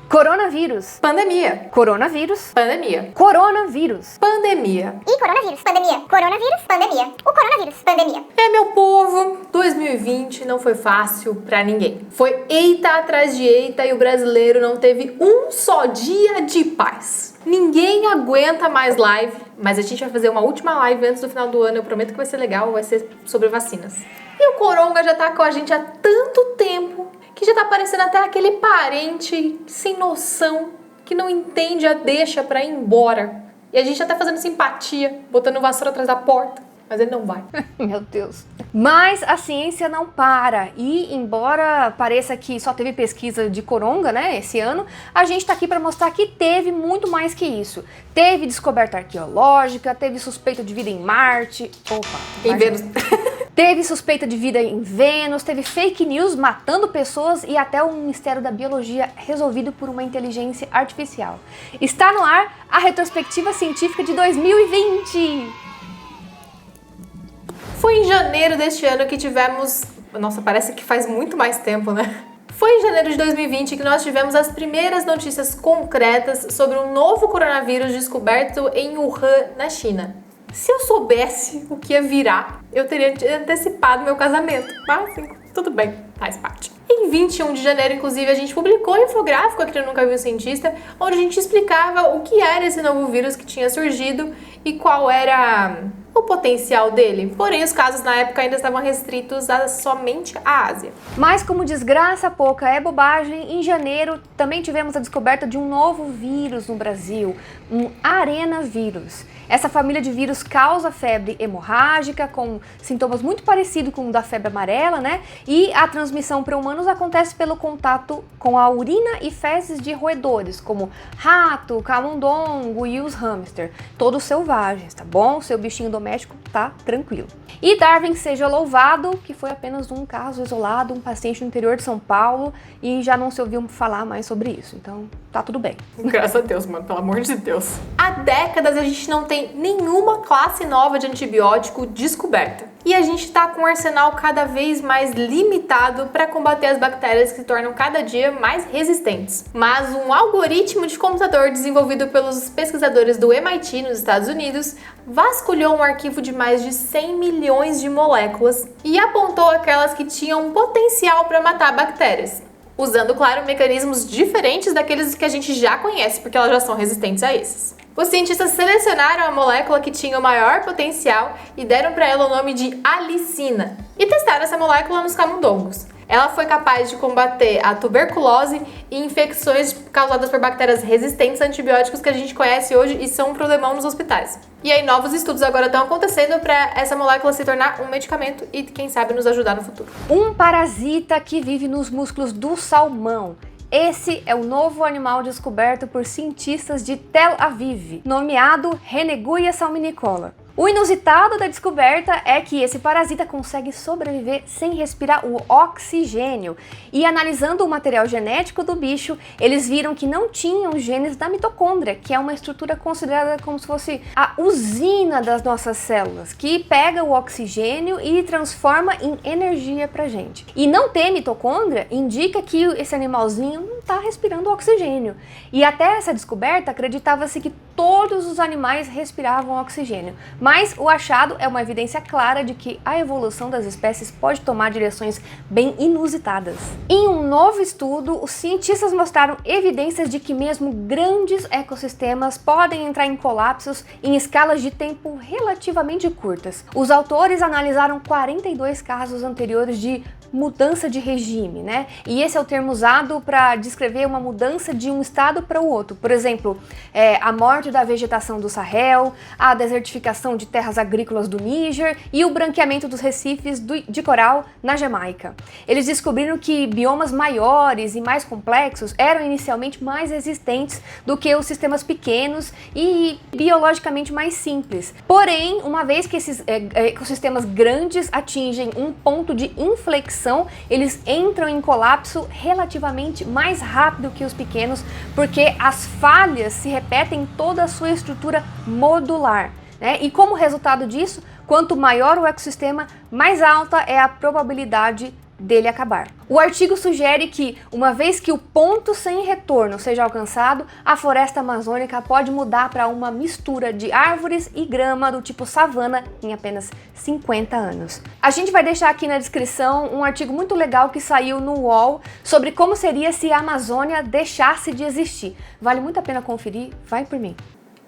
Coronavírus. Pandemia. Coronavírus. Pandemia. Coronavírus. Pandemia. E coronavírus, pandemia. Coronavírus, pandemia. O coronavírus, pandemia. Meu povo, 2020 não foi fácil pra ninguém. Foi eita atrás de eita e o brasileiro não teve um só dia de paz. Ninguém aguenta mais live, mas a gente vai fazer uma última live antes do final do ano. Eu prometo que vai ser legal, vai ser sobre vacinas. E o Coronga já tá com a gente há tanto tempo que já tá parecendo até aquele parente sem noção que não entende a deixa pra ir embora. E a gente já tá fazendo simpatia, botando vassoura atrás da porta, mas ele não vai. Meu Deus. Mas a ciência não para e, embora pareça que só teve pesquisa de coronga, né, esse ano, a gente tá aqui para mostrar que teve muito mais que isso. Teve descoberta arqueológica, teve suspeita de vida em Marte, Em Vênus. Teve suspeita de vida em Vênus, teve fake news matando pessoas e até o mistério da biologia resolvido por uma inteligência artificial. Está no ar a retrospectiva científica de 2020. Foi em janeiro deste ano que tivemos... Nossa, parece que faz muito mais tempo, né? Foi em janeiro de 2020 que nós tivemos as primeiras notícias concretas sobre um novo coronavírus descoberto em Wuhan, na China. Se eu soubesse o que ia virar, eu teria antecipado meu casamento. Mas, assim, tudo bem, faz parte. Em 21 de janeiro, inclusive, a gente publicou um infográfico aqui no Nunca Vi um Cientista, onde a gente explicava o que era esse novo vírus que tinha surgido e qual era o potencial dele. Porém, os casos na época ainda estavam restritos somente à Ásia. Mas como desgraça pouca é bobagem, em janeiro também tivemos a descoberta de um novo vírus no Brasil, um arenavírus. Essa família de vírus causa febre hemorrágica, com sintomas muito parecidos com o da febre amarela, né? E a transmissão para humanos acontece pelo contato com a urina e fezes de roedores, como rato, camundongo e os hamster, todos selvagens, tá bom? O seu bichinho doméstico tá tranquilo. E Darwin seja louvado, que foi apenas um caso isolado, um paciente no interior de São Paulo, e já não se ouviu falar mais sobre isso, então tá tudo bem. Graças a Deus, mano, pelo amor de Deus. Há décadas a gente não tem nenhuma classe nova de antibiótico descoberta. E a gente tá com um arsenal cada vez mais limitado para combater as bactérias que se tornam cada dia mais resistentes. Mas um algoritmo de computador desenvolvido pelos pesquisadores do MIT nos Estados Unidos vasculhou um arquivo de mais de 100 milhões de moléculas e apontou aquelas que tinham potencial para matar bactérias, usando, claro, mecanismos diferentes daqueles que a gente já conhece, porque elas já são resistentes a esses. Os cientistas selecionaram a molécula que tinha o maior potencial e deram para ela o nome de alicina, e testaram essa molécula nos camundongos. Ela foi capaz de combater a tuberculose e infecções causadas por bactérias resistentes a antibióticos que a gente conhece hoje e são um problemão nos hospitais. E aí novos estudos agora estão acontecendo para essa molécula se tornar um medicamento e, quem sabe, nos ajudar no futuro. Um parasita que vive nos músculos do salmão. Esse é o novo animal descoberto por cientistas de Tel Aviv, nomeado Reneguia salminicola. O inusitado da descoberta é que esse parasita consegue sobreviver sem respirar o oxigênio. E analisando o material genético do bicho, eles viram que não tinham genes da mitocôndria, que é uma estrutura considerada como se fosse a usina das nossas células, que pega o oxigênio e transforma em energia pra gente. E não ter mitocôndria indica que esse animalzinho não está respirando oxigênio. E até essa descoberta, acreditava-se que todos os animais respiravam oxigênio. Mas o achado é uma evidência clara de que a evolução das espécies pode tomar direções bem inusitadas. Em um novo estudo, os cientistas mostraram evidências de que mesmo grandes ecossistemas podem entrar em colapsos em escalas de tempo relativamente curtas. Os autores analisaram 42 casos anteriores de mudança de regime, né? E esse é o termo usado para descrever uma mudança de um estado para o outro. Por exemplo, a morte da vegetação do Sahel, a desertificação de terras agrícolas do Níger e o branqueamento dos recifes de coral na Jamaica. Eles descobriram que biomas maiores e mais complexos eram inicialmente mais resistentes do que os sistemas pequenos e biologicamente mais simples. Porém, uma vez que esses ecossistemas grandes atingem um ponto de inflexão, eles entram em colapso relativamente mais rápido que os pequenos, porque as falhas se repetem em toda a sua estrutura modular, né? E como resultado disso, quanto maior o ecossistema, mais alta é a probabilidade dele acabar. O artigo sugere que, uma vez que o ponto sem retorno seja alcançado, a floresta amazônica pode mudar para uma mistura de árvores e grama do tipo savana em apenas 50 anos. A gente vai deixar aqui na descrição um artigo muito legal que saiu no UOL sobre como seria se a Amazônia deixasse de existir. Vale muito a pena conferir, vai por mim.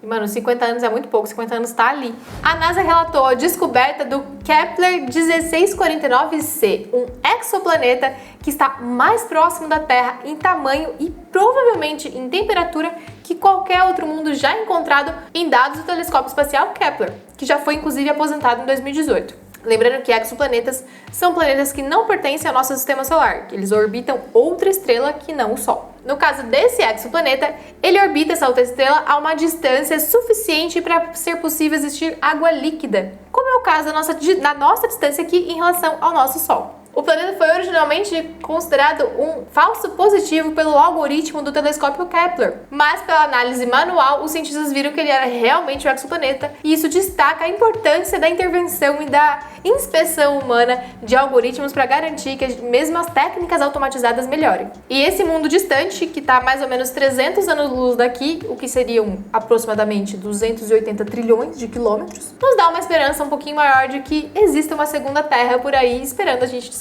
E, mano, 50 anos é muito pouco, 50 anos tá ali. A NASA relatou a descoberta do Kepler 1649c, um exoplaneta que está mais próximo da Terra em tamanho e provavelmente em temperatura que qualquer outro mundo já encontrado em dados do telescópio espacial Kepler, que já foi inclusive aposentado em 2018. Lembrando que exoplanetas são planetas que não pertencem ao nosso sistema solar, que eles orbitam outra estrela que não o Sol. No caso desse exoplaneta, ele orbita essa outra estrela a uma distância suficiente para ser possível existir água líquida, como é o caso da nossa distância aqui em relação ao nosso Sol. O planeta foi originalmente considerado um falso positivo pelo algoritmo do telescópio Kepler, mas pela análise manual, os cientistas viram que ele era realmente um exoplaneta, e isso destaca a importância da intervenção e da inspeção humana de algoritmos para garantir que mesmo as técnicas automatizadas melhorem. E esse mundo distante, que está mais ou menos 300 anos-luz daqui, o que seriam aproximadamente 280 trilhões de quilômetros, nos dá uma esperança um pouquinho maior de que exista uma segunda Terra por aí esperando a gente descobrir.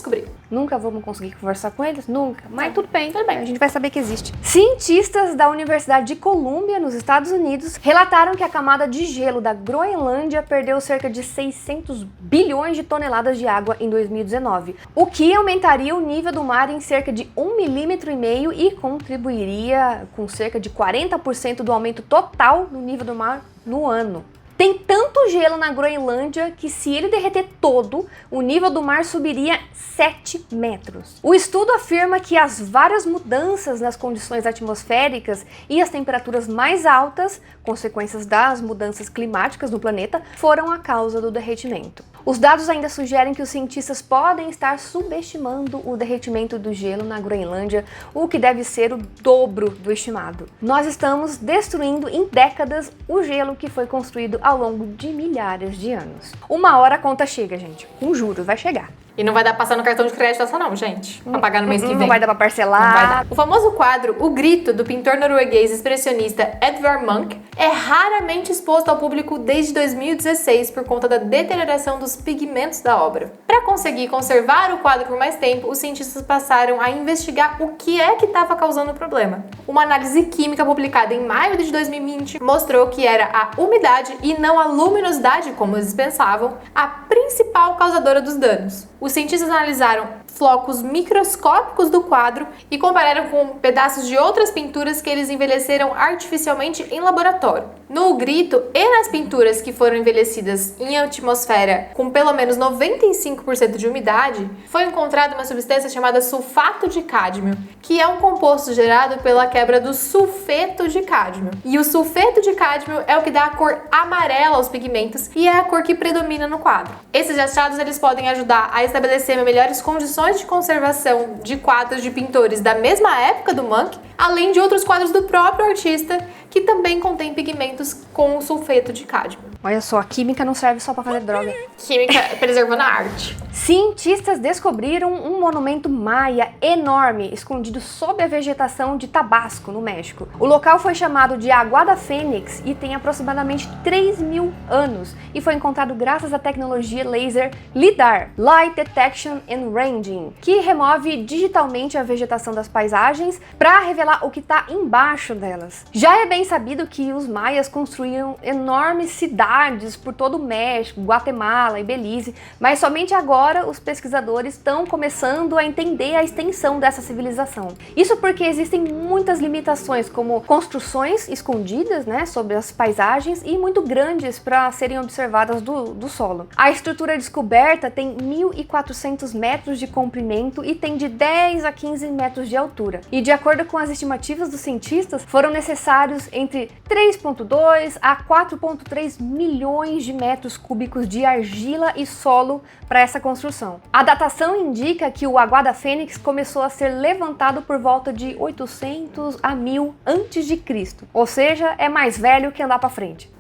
Nunca vamos conseguir conversar com eles? Nunca. Mas tudo bem, a gente vai saber que existe. Cientistas da Universidade de Colômbia, nos Estados Unidos, relataram que a camada de gelo da Groenlândia perdeu cerca de 600 bilhões de toneladas de água em 2019, o que aumentaria o nível do mar em cerca de 1,5 milímetro e contribuiria com cerca de 40% do aumento total do nível do mar no ano. Tem tanto gelo na Groenlândia que, se ele derreter todo, o nível do mar subiria 7 metros. O estudo afirma que as várias mudanças nas condições atmosféricas e as temperaturas mais altas, consequências das mudanças climáticas no planeta, foram a causa do derretimento. Os dados ainda sugerem que os cientistas podem estar subestimando o derretimento do gelo na Groenlândia, o que deve ser o dobro do estimado. Nós estamos destruindo em décadas o gelo que foi construído ao longo de milhares de anos. Uma hora a conta chega, gente. Com juros, vai chegar. E não vai dar pra passar no cartão de crédito essa não, gente. Pra pagar no mês que vem. Não vai dar pra parcelar. Não vai dar. O famoso quadro O Grito, do pintor norueguês expressionista Edvard Munch, é raramente exposto ao público desde 2016 por conta da deterioração dos pigmentos da obra. Para conseguir conservar o quadro por mais tempo, os cientistas passaram a investigar o que é que estava causando o problema. Uma análise química publicada em maio de 2020 mostrou que era a umidade e não a luminosidade, como eles pensavam, a principal causadora dos danos. Os cientistas analisaram flocos microscópicos do quadro e compararam com pedaços de outras pinturas que eles envelheceram artificialmente em laboratório. No Grito e nas pinturas que foram envelhecidas em atmosfera com pelo menos 95% de umidade, foi encontrada uma substância chamada sulfato de cádmio, que é um composto gerado pela quebra do sulfeto de cádmio. E o sulfeto de cádmio é o que dá a cor amarela aos pigmentos e é a cor que predomina no quadro. Esses achados eles podem ajudar a estabelecer melhores condições de conservação de quadros de pintores da mesma época do Munch, além de outros quadros do próprio artista que também contém pigmentos com sulfeto de cádmio. Olha só, a química não serve só para fazer droga. Química preservando a arte. Cientistas descobriram um monumento maia enorme escondido sob a vegetação de Tabasco, no México. O local foi chamado de Aguada Fênix e tem aproximadamente 3.000 anos e foi encontrado graças à tecnologia laser LIDAR, Light Detection and Ranging, que remove digitalmente a vegetação das paisagens para revelar o que está embaixo delas. Já é bem sabido que os maias construíram enormes cidades por todo o México, Guatemala e Belize, mas somente agora os pesquisadores estão começando a entender a extensão dessa civilização. Isso porque existem muitas limitações, como construções escondidas, sobre as paisagens e muito grandes para serem observadas do solo. A estrutura descoberta tem 1.400 metros de comprimento e tem de 10 a 15 metros de altura. E de acordo com as estimativas dos cientistas, foram necessários entre 3,2 a 4,3 milhões de metros cúbicos de argila e solo para essa construção. A datação indica que o Aguada Fênix começou a ser levantado por volta de 800 a 1000 a.C., ou seja, é mais velho que andar para frente.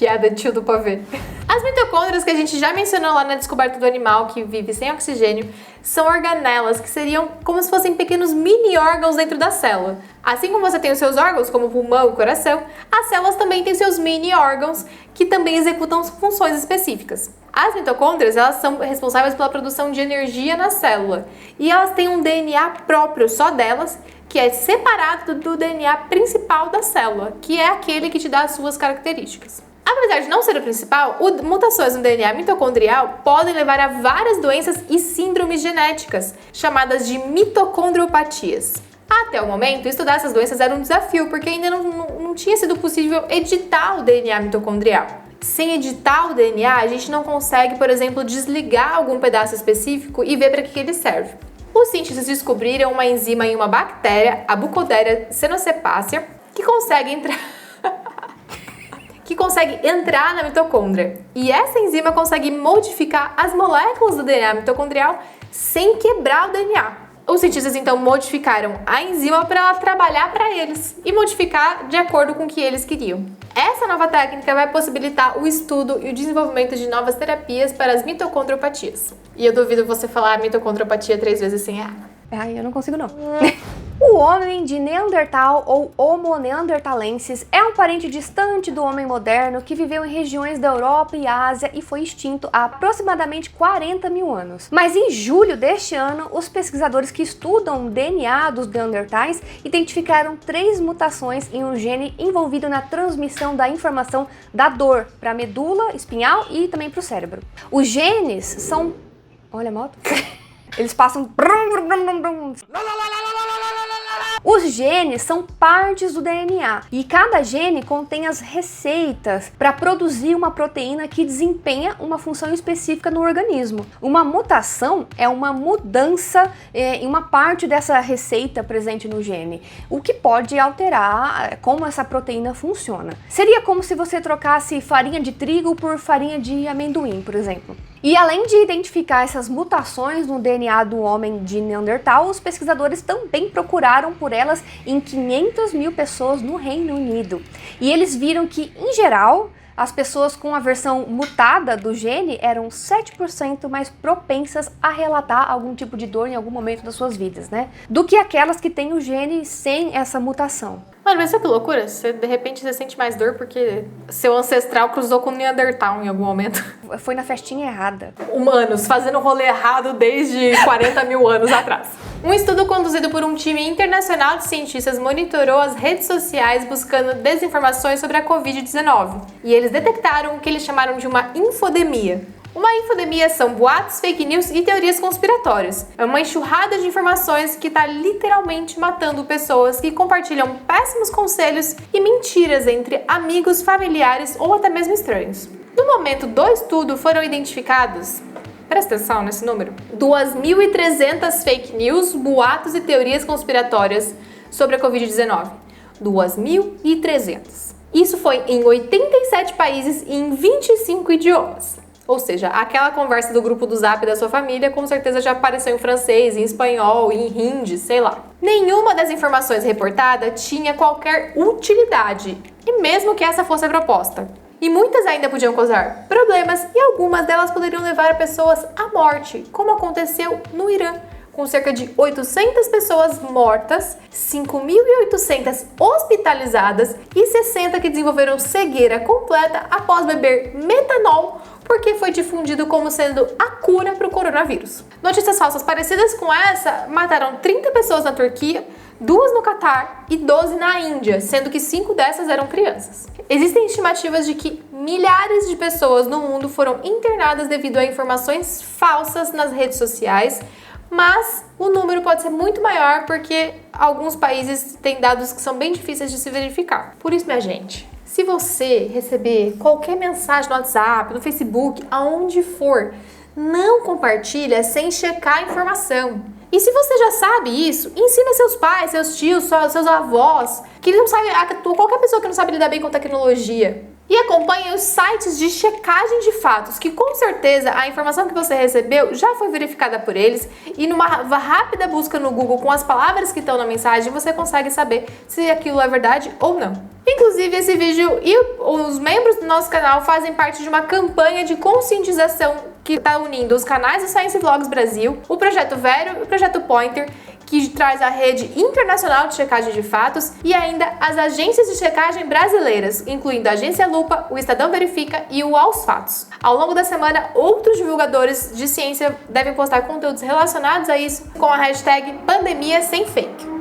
Piada de tio do pavê. As mitocôndrias que a gente já mencionou lá na descoberta do animal que vive sem oxigênio são organelas, que seriam como se fossem pequenos mini órgãos dentro da célula. Assim como você tem os seus órgãos, como o pulmão e o coração, as células também têm seus mini órgãos que também executam funções específicas. As mitocôndrias, elas são responsáveis pela produção de energia na célula e elas têm um DNA próprio só delas, que é separado do DNA principal da célula, que é aquele que te dá as suas características. Apesar de não ser o principal, mutações no DNA mitocondrial podem levar a várias doenças e síndromes genéticas, chamadas de mitocondriopatias. Até o momento, estudar essas doenças era um desafio, porque ainda não tinha sido possível editar o DNA mitocondrial. Sem editar o DNA, a gente não consegue, por exemplo, desligar algum pedaço específico e ver para que ele serve. Os cientistas descobriram uma enzima em uma bactéria, a Bucodéria cenocepacia, que consegue entrar na mitocôndria. E essa enzima consegue modificar as moléculas do DNA mitocondrial sem quebrar o DNA. Os cientistas então modificaram a enzima para ela trabalhar para eles e modificar de acordo com o que eles queriam. Essa nova técnica vai possibilitar o estudo e o desenvolvimento de novas terapias para as mitocondriopatias. E eu duvido você falar mitocondriopatia 3 vezes sem errar. Ai, eu não consigo não. O homem de Neandertal ou Homo neanderthalensis é um parente distante do homem moderno que viveu em regiões da Europa e Ásia e foi extinto há aproximadamente 40 mil anos. Mas em julho deste ano, os pesquisadores que estudam o DNA dos Neandertais identificaram 3 mutações em um gene envolvido na transmissão da informação da dor para a medula espinhal e também para o cérebro. Os genes são... Olha a moto. Eles passam... Os genes são partes do DNA e cada gene contém as receitas para produzir uma proteína que desempenha uma função específica no organismo. Uma mutação é uma mudança em uma parte dessa receita presente no gene, o que pode alterar como essa proteína funciona. Seria como se você trocasse farinha de trigo por farinha de amendoim, por exemplo. E além de identificar essas mutações no DNA do homem de Neandertal, os pesquisadores também procuraram por elas em 500 mil pessoas no Reino Unido. E eles viram que, em geral, as pessoas com a versão mutada do gene eram 7% mais propensas a relatar algum tipo de dor em algum momento das suas vidas, né? Do que aquelas que têm o gene sem essa mutação. Mano, mas sabe que loucura? De repente você sente mais dor porque seu ancestral cruzou com o Neandertal em algum momento. Foi na festinha errada. Humanos fazendo rolê errado desde 40 mil anos atrás. Um estudo conduzido por um time internacional de cientistas monitorou as redes sociais buscando desinformações sobre a Covid-19. E eles detectaram o que eles chamaram de uma infodemia. Uma infodemia são boatos, fake news e teorias conspiratórias. É uma enxurrada de informações que está literalmente matando pessoas que compartilham péssimos conselhos e mentiras entre amigos, familiares ou até mesmo estranhos. No momento do estudo foram identificados, presta atenção nesse número, 2.300 fake news, boatos e teorias conspiratórias sobre a Covid-19. 2.300. Isso foi em 87 países e em 25 idiomas. Ou seja, aquela conversa do grupo do Zap da sua família com certeza já apareceu em francês, em espanhol, em hindi, sei lá. Nenhuma das informações reportadas tinha qualquer utilidade, e mesmo que essa fosse a proposta. E muitas ainda podiam causar problemas e algumas delas poderiam levar pessoas à morte, como aconteceu no Irã, com cerca de 800 pessoas mortas, 5.800 hospitalizadas e 60 que desenvolveram cegueira completa após beber metanol, porque foi difundido como sendo a cura para o coronavírus. Notícias falsas parecidas com essa mataram 30 pessoas na Turquia, 2 no Catar e 12 na Índia, sendo que 5 dessas eram crianças. Existem estimativas de que milhares de pessoas no mundo foram internadas devido a informações falsas nas redes sociais, mas o número pode ser muito maior porque alguns países têm dados que são bem difíceis de se verificar. Por isso, minha gente, se você receber qualquer mensagem no WhatsApp, no Facebook, aonde for, não compartilha sem checar a informação. E se você já sabe isso, ensina seus pais, seus tios, seus avós, que eles não sabem, qualquer pessoa que não sabe lidar bem com tecnologia. E acompanhe os sites de checagem de fatos, que com certeza a informação que você recebeu já foi verificada por eles e numa rápida busca no Google com as palavras que estão na mensagem você consegue saber se aquilo é verdade ou não. Inclusive, esse vídeo e os membros do nosso canal fazem parte de uma campanha de conscientização que está unindo os canais do Science Vlogs Brasil, o Projeto Vero e o Projeto Pointer, que traz a rede internacional de checagem de fatos e ainda as agências de checagem brasileiras, incluindo a Agência Lupa, o Estadão Verifica e o Aos Fatos. Ao longo da semana, outros divulgadores de ciência devem postar conteúdos relacionados a isso com a hashtag Pandemia Sem Fake.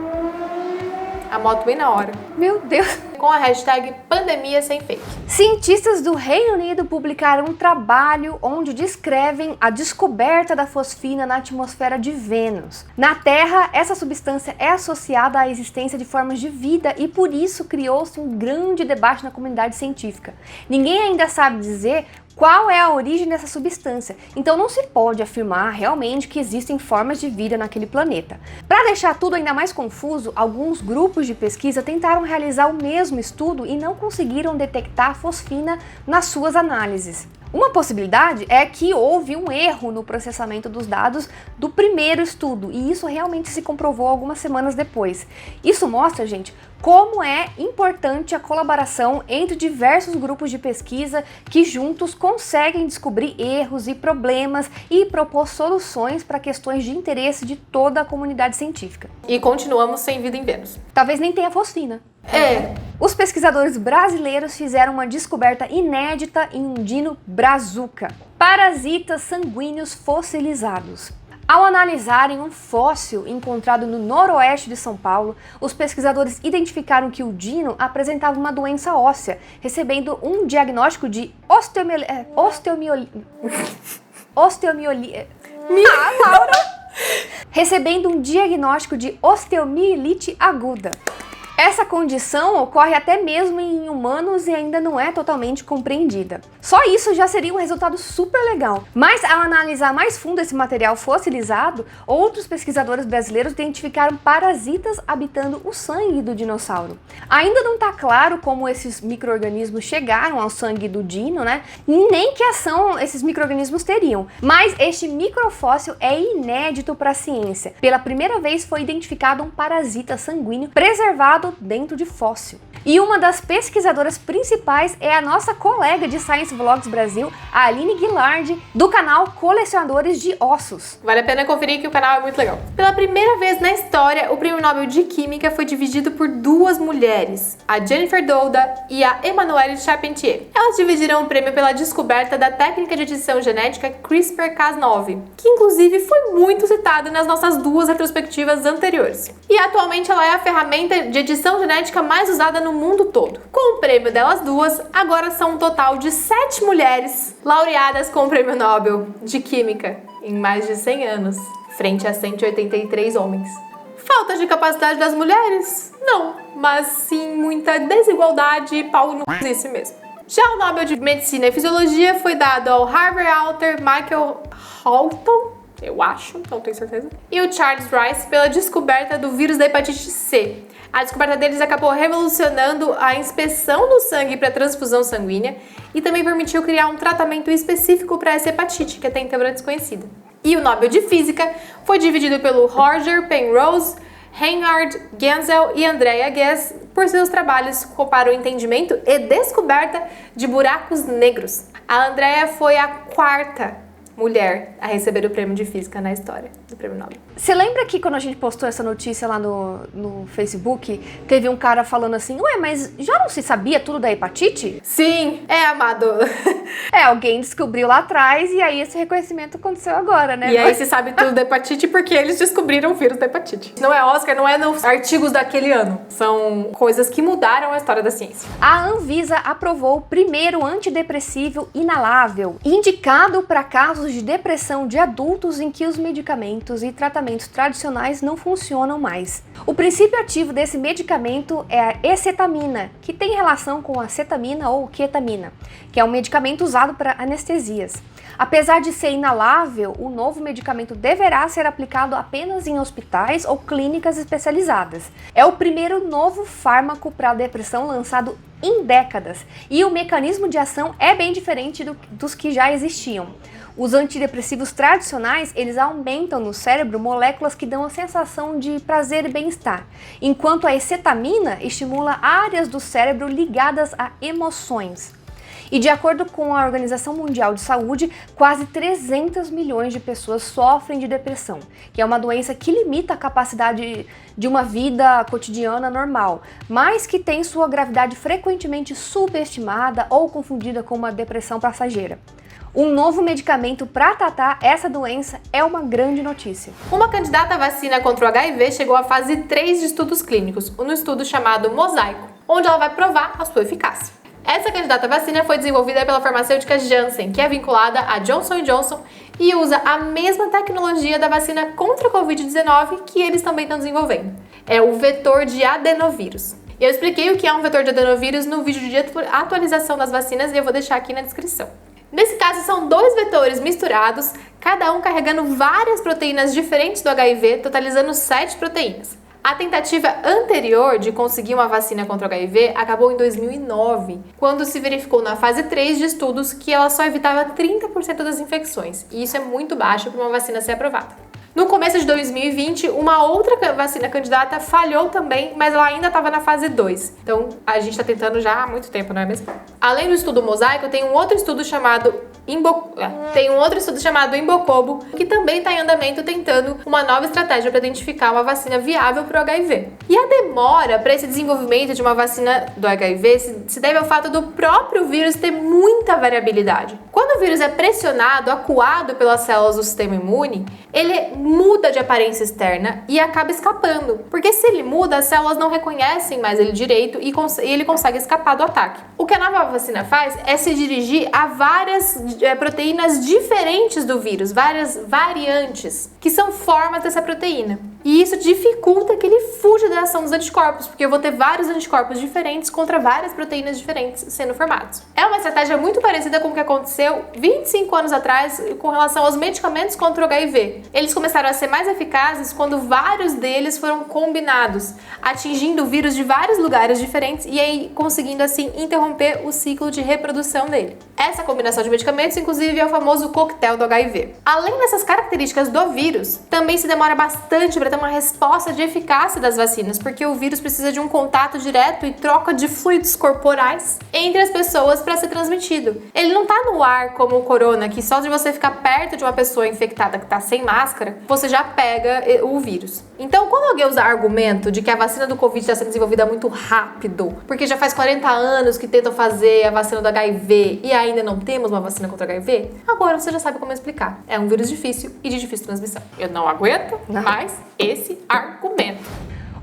A moto bem na hora. Meu Deus! Com a hashtag Pandemia Sem Fake. Cientistas do Reino Unido publicaram um trabalho onde descrevem a descoberta da fosfina na atmosfera de Vênus. Na Terra, essa substância é associada à existência de formas de vida e por isso criou-se um grande debate na comunidade científica. Ninguém ainda sabe dizer qual é a origem dessa substância, então não se pode afirmar realmente que existem formas de vida naquele planeta. Para deixar tudo ainda mais confuso, alguns grupos de pesquisa tentaram realizar o mesmo estudo e não conseguiram detectar fosfina nas suas análises. Uma possibilidade é que houve um erro no processamento dos dados do primeiro estudo, e isso realmente se comprovou algumas semanas depois. Isso mostra, gente, como é importante a colaboração entre diversos grupos de pesquisa que juntos conseguem descobrir erros e problemas e propor soluções para questões de interesse de toda a comunidade científica. E continuamos sem vida em Vênus. Talvez nem tenha fosfina. Os pesquisadores brasileiros fizeram uma descoberta inédita em um dino brazuca, parasitas sanguíneos fossilizados. Ao analisarem um fóssil encontrado no noroeste de São Paulo, os pesquisadores identificaram que o dino apresentava uma doença óssea, recebendo um diagnóstico de osteomielite aguda. Essa condição ocorre até mesmo em humanos e ainda não é totalmente compreendida. Só isso já seria um resultado super legal. Mas ao analisar mais fundo esse material fossilizado, outros pesquisadores brasileiros identificaram parasitas habitando o sangue do dinossauro. Ainda não está claro como esses micro-organismos chegaram ao sangue do dino, né? E nem que ação esses micro-organismos teriam. Mas este microfóssil é inédito para a ciência. Pela primeira vez foi identificado um parasita sanguíneo preservado dentro de fóssil. E uma das pesquisadoras principais é a nossa colega de Science Vlogs Brasil, a Aline Guilard, do canal Colecionadores de Ossos. Vale a pena conferir que o canal é muito legal. Pela primeira vez na história, o Prêmio Nobel de Química foi dividido por duas mulheres, a Jennifer Doudna e a Emmanuelle Charpentier. Elas dividiram o prêmio pela descoberta da técnica de edição genética CRISPR-Cas9, que inclusive foi muito citada nas nossas duas retrospectivas anteriores. E atualmente ela é a ferramenta de edição genética mais usada no mundo todo. Com o prêmio delas duas, agora são um total de 7 mulheres laureadas com o Prêmio Nobel de Química em mais de 100 anos, frente a 183 homens. Falta de capacidade das mulheres? Não, mas sim muita desigualdade e pau no c mesmo. Já o Nobel de Medicina e Fisiologia foi dado ao Harvard author Michael Houghton, eu acho, não tenho certeza, e o Charles Rice pela descoberta do vírus da hepatite C. A descoberta deles acabou revolucionando a inspeção do sangue para transfusão sanguínea e também permitiu criar um tratamento específico para essa hepatite, que até então era desconhecida. E o Nobel de Física foi dividido pelo Roger Penrose, Reinhard Genzel e Andrea Ghez por seus trabalhos para o entendimento e descoberta de buracos negros. A Andrea foi a quarta mulher a receber o prêmio de Física na história do Prêmio Nobel. Você lembra que quando a gente postou essa notícia lá no Facebook, teve um cara falando assim, ué, mas já não se sabia tudo da hepatite? Sim, amado. Alguém descobriu lá atrás e aí esse reconhecimento aconteceu agora, né? E aí se sabe tudo da hepatite porque eles descobriram o vírus da hepatite. Não é Oscar, não é nos artigos daquele ano. São coisas que mudaram a história da ciência. A Anvisa aprovou o primeiro antidepressivo inalável, indicado para casos de depressão de adultos em que os medicamentos e tratamentos tradicionais não funcionam mais. O princípio ativo desse medicamento é a escetamina, que tem relação com a cetamina ou ketamina, que é um medicamento usado para anestesias. Apesar de ser inalável, o novo medicamento deverá ser aplicado apenas em hospitais ou clínicas especializadas. É o primeiro novo fármaco para a depressão lançado em décadas, e o mecanismo de ação é bem diferente dos que já existiam. Os antidepressivos tradicionais, eles aumentam no cérebro moléculas que dão a sensação de prazer e bem-estar, enquanto a acetamina estimula áreas do cérebro ligadas a emoções. E de acordo com a Organização Mundial de Saúde, quase 300 milhões de pessoas sofrem de depressão, que é uma doença que limita a capacidade de uma vida cotidiana normal, mas que tem sua gravidade frequentemente subestimada ou confundida com uma depressão passageira. Um novo medicamento para tratar essa doença é uma grande notícia. Uma candidata à vacina contra o HIV chegou à fase 3 de estudos clínicos, no estudo chamado Mosaico, onde ela vai provar a sua eficácia. Essa candidata à vacina foi desenvolvida pela farmacêutica Janssen, que é vinculada à Johnson & Johnson e usa a mesma tecnologia da vacina contra a Covid-19 que eles também estão desenvolvendo. É o vetor de adenovírus. Eu expliquei o que é um vetor de adenovírus no vídeo de atualização das vacinas e eu vou deixar aqui na descrição. Nesse caso, são 2 vetores misturados, cada um carregando várias proteínas diferentes do HIV, totalizando 7 proteínas. A tentativa anterior de conseguir uma vacina contra o HIV acabou em 2009, quando se verificou na fase 3 de estudos que ela só evitava 30% das infecções, e isso é muito baixo para uma vacina ser aprovada. No começo de 2020, uma outra vacina candidata falhou também, mas ela ainda estava na fase 2. Então, a gente está tentando já há muito tempo, não é mesmo? Além do estudo Mosaico, tem um outro estudo chamado Imbocobo, que também está em andamento tentando uma nova estratégia para identificar uma vacina viável para o HIV. E a demora para esse desenvolvimento de uma vacina do HIV se deve ao fato do próprio vírus ter muita variabilidade. Quando o vírus é pressionado, acuado pelas células do sistema imune, ele muda de aparência externa e acaba escapando, porque se ele muda, as células não reconhecem mais ele direito e ele consegue escapar do ataque. O que a nova vacina faz é se dirigir a várias proteínas diferentes do vírus, várias variantes, que são formas dessa proteína. E isso dificulta que ele fuja da ação dos anticorpos, porque eu vou ter vários anticorpos diferentes contra várias proteínas diferentes sendo formados. É uma estratégia muito parecida com o que aconteceu 25 anos atrás com relação aos medicamentos contra o HIV. Eles começaram a ser mais eficazes quando vários deles foram combinados, atingindo o vírus de vários lugares diferentes e aí conseguindo assim interromper o ciclo de reprodução dele. Essa combinação de medicamentos, inclusive, é o famoso coquetel do HIV. Além dessas características do vírus, também se demora bastante para ter uma resposta de eficácia das vacinas, porque o vírus precisa de um contato direto e troca de fluidos corporais entre as pessoas para ser transmitido. Ele não está no ar como o corona, que só de você ficar perto de uma pessoa infectada que está sem máscara, você já pega o vírus. Então, quando alguém usa argumento de que a vacina do Covid está sendo desenvolvida muito rápido, porque já faz 40 anos que tentam fazer a vacina do HIV e ainda não temos uma vacina contra o HIV, agora você já sabe como explicar. É um vírus difícil e de difícil transmissão. Eu não aguento mais esse argumento.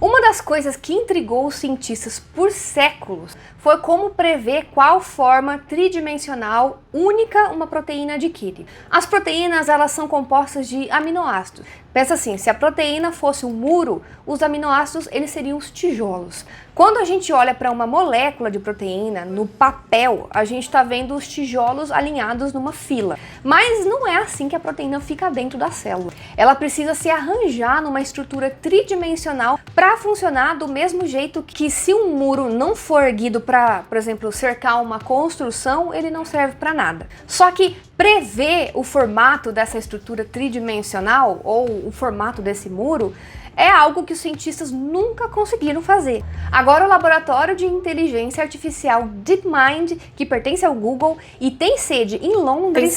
Uma das coisas que intrigou os cientistas por séculos foi como prever qual forma tridimensional única uma proteína adquire. As proteínas, elas são compostas de aminoácidos. Pensa assim, se a proteína fosse um muro, os aminoácidos eles seriam os tijolos. Quando a gente olha para uma molécula de proteína no papel, a gente está vendo os tijolos alinhados numa fila. Mas não é assim que a proteína fica dentro da célula. Ela precisa se arranjar numa estrutura tridimensional para funcionar do mesmo jeito que se um muro não for erguido para, por exemplo, cercar uma construção, ele não serve para nada. Só que prever o formato dessa estrutura tridimensional ou o formato desse muro é algo que os cientistas nunca conseguiram fazer. Agora o laboratório de inteligência artificial DeepMind, que pertence ao Google e tem sede em Londres...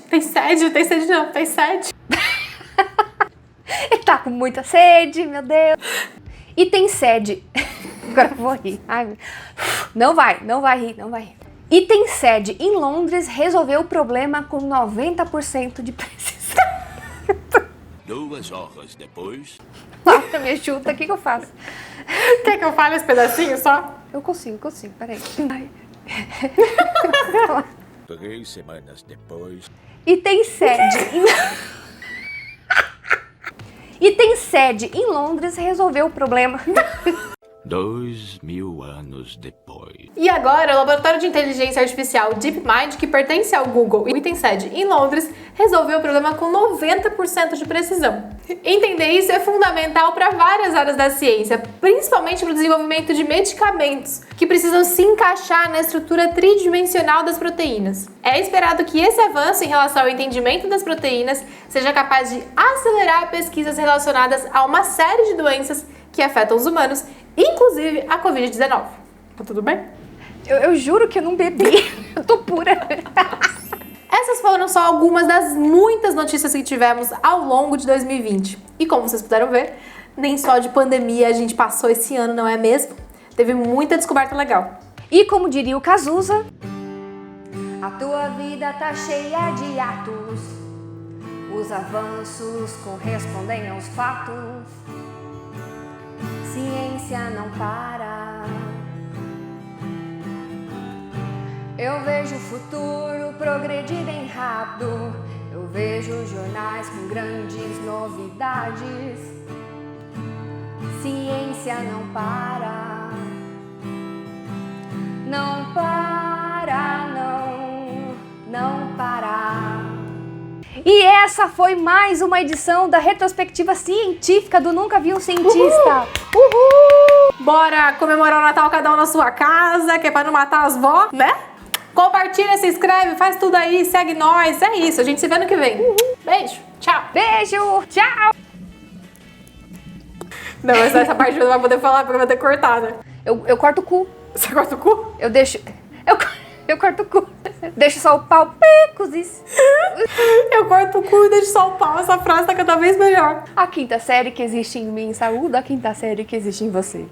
Tem sede. Ele tá com muita sede, meu Deus. E tem sede... Agora eu vou rir. Ai, não vai rir. E tem sede em Londres, resolveu o problema com 90% de precisão. 2 horas depois... Nossa, me ajuda, o que eu faço? Quer que eu fale esse pedacinho só? Eu consigo, peraí. 3 semanas depois... E tem sede E tem sede em Londres, resolveu o problema. 2000 anos depois. E agora, o laboratório de inteligência artificial DeepMind, que pertence ao Google e tem sede em Londres, resolveu o problema com 90% de precisão. Entender isso é fundamental para várias áreas da ciência, principalmente para o desenvolvimento de medicamentos, que precisam se encaixar na estrutura tridimensional das proteínas. É esperado que esse avanço em relação ao entendimento das proteínas seja capaz de acelerar pesquisas relacionadas a uma série de doenças que afetam os humanos, inclusive a Covid-19. Tá tudo bem? Eu juro que eu não bebi. Eu tô pura. Essas foram só algumas das muitas notícias que tivemos ao longo de 2020. E como vocês puderam ver, nem só de pandemia a gente passou esse ano, não é mesmo? Teve muita descoberta legal. E como diria o Cazuza, a tua vida tá cheia de atos, os avanços correspondem aos fatos, ciência não para. Eu vejo o futuro progredir bem rápido, eu vejo jornais com grandes novidades, ciência não para, não para, não para. E essa foi mais uma edição da retrospectiva científica do Nunca Vi um Cientista. Uhul! Bora comemorar o Natal cada um na sua casa, que é pra não matar as vó, né? Compartilha, se inscreve, faz tudo aí, segue nós. É isso, a gente se vê no que vem. Uhul. Beijo, tchau. Beijo, tchau. Não, mas essa parte não vai poder falar porque vai ter cortada. Eu corto o cu. Você corta o cu? Eu deixo... Eu corto o cu. Deixo só o pau. Cozis. Eu corto o cu e deixo só o pau. Essa frase tá cada vez melhor. A quinta série que existe em mim saúda a quinta série que existe em você.